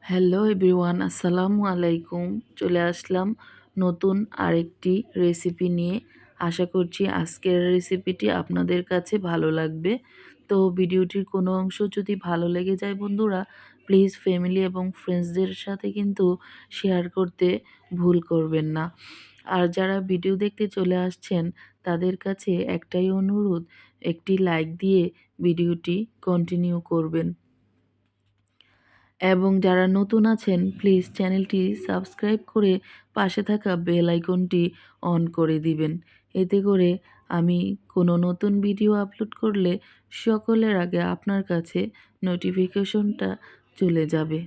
Hello everyone, আসসালামু আলাইকুম। চলে আসলাম নতুন আরেকটি রেসিপি নিয়ে। আশা করছি আজকের রেসিপিটি আপনাদের কাছে ভালো লাগবে। তো ভিডিওটির কোনো অংশ যদি ভালো লেগে যায় বন্ধুরা, প্লিজ ফ্যামিলি এবং ফ্রেন্ডসদের সাথে কিন্তু শেয়ার করতে ভুল করবেন না। আর যারা ভিডিও দেখতে চলে আসছেন তাদের কাছে একটাই অনুরোধ, একটি লাইক দিয়ে ভিডিওটি কন্টিনিউ করবেন। এবং যারা নতুন আছেন প্লিজ চ্যানেলটি সাবস্ক্রাইব করে পাশে থাকা বেল আইকনটি অন করে দিবেন। এতে করে আমি কোনো নতুন ভিডিও আপলোড করলে সকলের আগে আপনার কাছে নোটিফিকেশনটা চলে যাবে।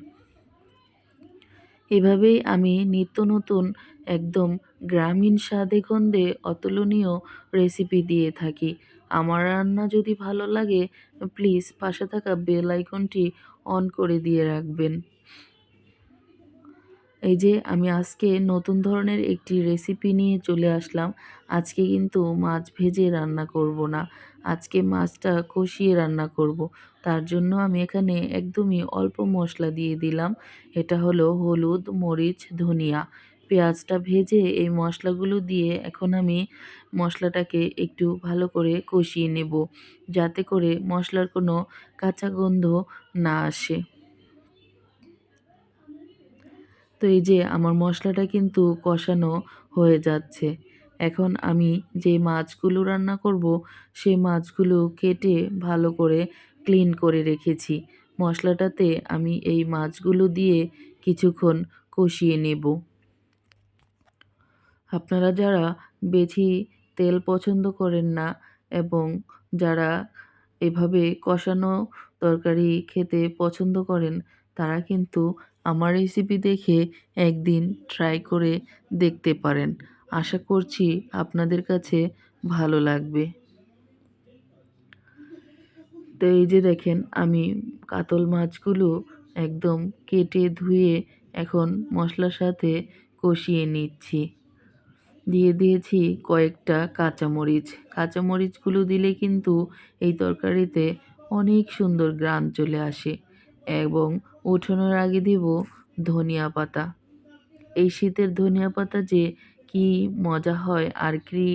এভাবেই আমি নিত্য নতুন একদম গ্রামীণ স্বাদে গন্ধে অতুলনীয় রেসিপি দিয়ে থাকি। আমার রান্না যদি ভালো লাগে প্লিজ পাশে থাকা বেল আইকনটি অন করে দিয়ে রাখবেন। এই যে আমি আজকে নতুন ধরনের একটি রেসিপি নিয়ে চলে আসলাম। আজকে কিন্তু মাছ ভেজে রান্না করব না। আজকে মাছটা কষিয়ে রান্না করব। তার জন্য আমি এখানে একদমই অল্প মশলা দিয়ে দিলাম। এটা হলো হলুদ, মরিচ, ধনিয়া। পেঁয়াজটা ভেজে এই মশলাগুলো দিয়ে এখন আমি মশলাটাকে একটু ভালো করে কষিয়ে নেব, যাতে করে মশলার কোনো কাঁচা গন্ধ না আসে। তো এই যে আমার মশলাটা কিন্তু কষানো হয়ে যাচ্ছে। এখন আমি যে মাছগুলো রান্না করব সেই মাছগুলো কেটে ভালো করে ক্লিন করে রেখেছি। মশলাটাতে আমি এই মাছগুলো দিয়ে কিছুক্ষণ কষিয়ে নেব। আপনারা যারা বেশি তেল পছন্দ করেন না এবং যারা এভাবে কষানো তরকারি খেতে পছন্দ করেন তারা কিন্তু আমার রেসিপি দেখে একদিন ট্রাই করে দেখতে পারেন। আশা করছি আপনাদের কাছে ভালো লাগবে। তো এই যে দেখেন আমি কাতল মাছগুলো একদম কেটে ধুয়ে এখন মশলার সাথে কষিয়ে নিচ্ছি। দিয়ে দিয়েছি কয়েকটা কাঁচামরিচ। কাঁচামরিচগুলো দিলে কিন্তু এই তরকারিতে অনেক সুন্দর ঘ্রাণ চলে আসে। এবং উঠানোর আগে দিব ধনিয়া পাতা। এই শীতের ধনিয়া পাতা যে কি মজা হয় আর কি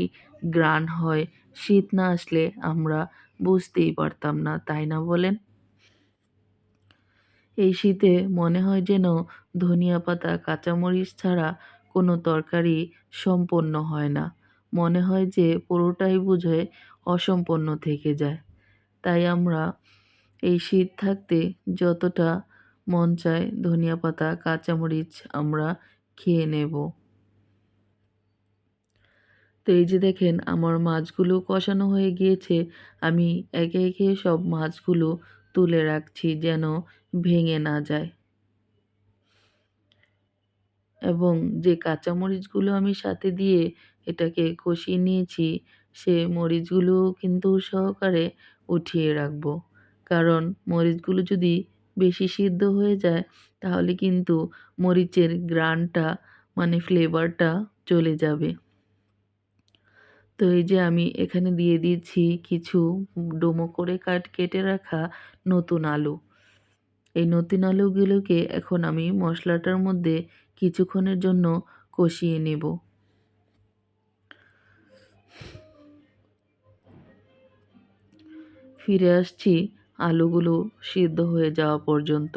ঘ্রাণ হয়, শীত না আসলে আমরা বুঝতেই পারতাম না, তাই না বলেন? এই শীতে মনে হয় যেন ধনিয়া পাতা, কাঁচামরিচ ছাড়া কোনো তরকারি সম্পন্ন হয় না। মনে হয় যে পুরোটাই বোধহয় অসম্পন্ন থেকে যায়। তাই আমরা এই শীত থাকতে যতটা মন চায় ধনিয়া পাতা, কাঁচামরিচ আমরা খেয়ে নেব। তো এই যে দেখেন আমার মাছগুলো কষানো হয়ে গিয়েছে। আমি একে একে সব মাছগুলো তুলে রাখছি যেন ভেঙে না যায়। এবং যে কাঁচামরিচগুলো আমি সাথে দিয়ে এটাকে কষিয়ে নিয়েছি, সে মরিচগুলোও কিন্তু সহকারে উঠিয়ে রাখবো। কারণ মরিচগুলো যদি বেশি সিদ্ধ হয়ে যায় তাহলে কিন্তু মরিচের ঘ্রাণটা মানে ফ্লেভারটা চলে যাবে। তো এই যে আমি এখানে দিয়ে দিয়েছি কিছু ডুমো করে কেটে রাখা নতুন আলু। এই নতুন আলুগুলোকে এখন আমি মশলাটার মধ্যে কিছুক্ষণের জন্য কষিয়ে নেব। ফিরে আসছি আলুগুলো সিদ্ধ হয়ে যাওয়া পর্যন্ত।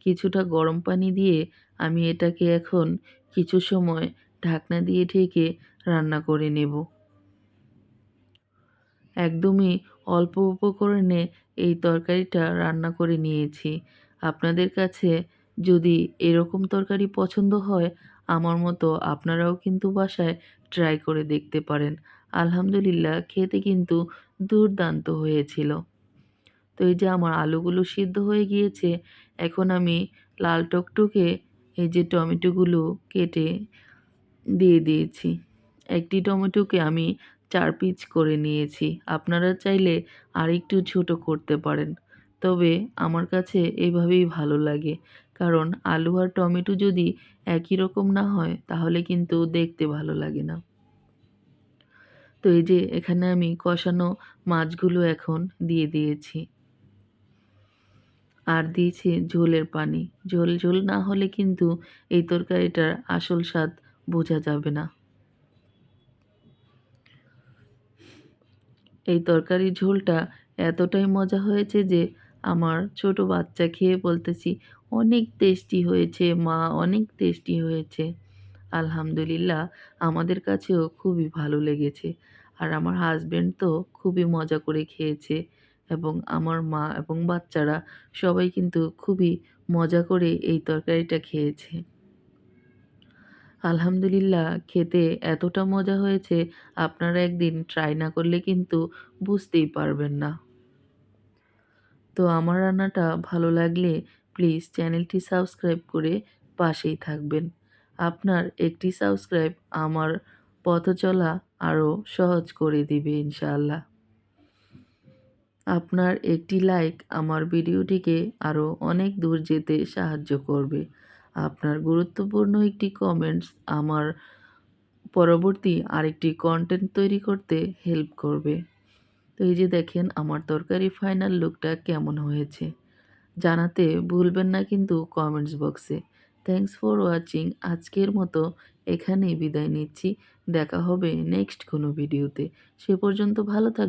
কিছুটা গরম পানি দিয়ে আমি এটাকে এখন কিছু সময় ঢাকনা দিয়ে ঢেকে রান্না করে নেব। একদমই অল্প উপকরণে এই তরকারিটা রান্না করে নিয়েছি। আপনাদের কাছে যদি এরকম তরকারি পছন্দ হয় আমার মতো আপনারাও কিন্তু বাসায় ট্রাই করে দেখতে পারেন। আলহামদুলিল্লাহ খেতে কিন্তু দুর্দান্ত হয়েছিল। তো এই যে আমার আলুগুলো সিদ্ধ হয়ে গিয়েছে, এখন আমি লাল টকটকে এই যে টমেটোগুলো কেটে দিয়ে দিয়েছি। একটি টমেটোকে আমি ৪ পিস করে নিয়েছি। আপনারা চাইলে আরেকটু ছোট করতে পারেন। তবে আমার কাছে এভাবেই ভালো লাগে। কারণ আলু আর টমেটো যদি একই রকম না হয় তাহলে কিন্তু দেখতে ভালো লাগে না। তো এই যে এখানে আমি কষানো মাছগুলো এখন দিয়ে দিয়েছি। আর দিয়েছি ঝোলের পানি। ঝোল, ঝোল না হলে কিন্তু এই তরকারিটার আসল স্বাদ বোঝা যাবে না। এই তরকারির ঝোলটা এতটাই মজা হয়েছে যে আমার ছোট বাচ্চা খেয়ে বলতেছি, "অনেক টেস্টি হয়েছে মা, অনেক টেস্টি হয়েছে।" আলহামদুলিল্লাহ আমাদের কাছেও খুবই ভালো লেগেছে। আর আমার হাসব্যান্ড তো খুবই মজা করে খেয়েছে এবং আমার মা এবং বাচ্চারা সবাই কিন্তু খুবই মজা করে এই তরকারিটা খেয়েছে। আলহামদুলিল্লাহ খেতে এতটা মজা হয়েছে আপনারা একদিন ট্রাই না করলে কিন্তু বুঝতেই পারবেন না। তো আমার রান্নাটা ভালো লাগলে প্লিজ চ্যানেলটি সাবস্ক্রাইব করে পাশেই থাকবেন। আপনার একটি সাবস্ক্রাইব আমার পথ চলা আরও সহজ করে দিবে ইনশাআল্লাহ। আপনার একটি লাইক আমার ভিডিওটিকে আরও অনেক দূর যেতে সাহায্য করবে। আপনার গুরুত্বপূর্ণ একটি কমেন্টস আমার পরবর্তী আরেকটি কনটেন্ট তৈরি করতে হেল্প করবে। তো এই যে দেখেন আমার তরকারির ফাইনাল লুকটা কেমন হয়েছে। জানাতে ভুলবেন না কিন্তু কমেন্টস বক্সে। Thanks for watching. আজকের মতো এখানেই বিদায় নিচ্ছি। দেখা হবে নেক্সট কোনো ভিডিওতে। সে পর্যন্ত ভালো থাকবেন।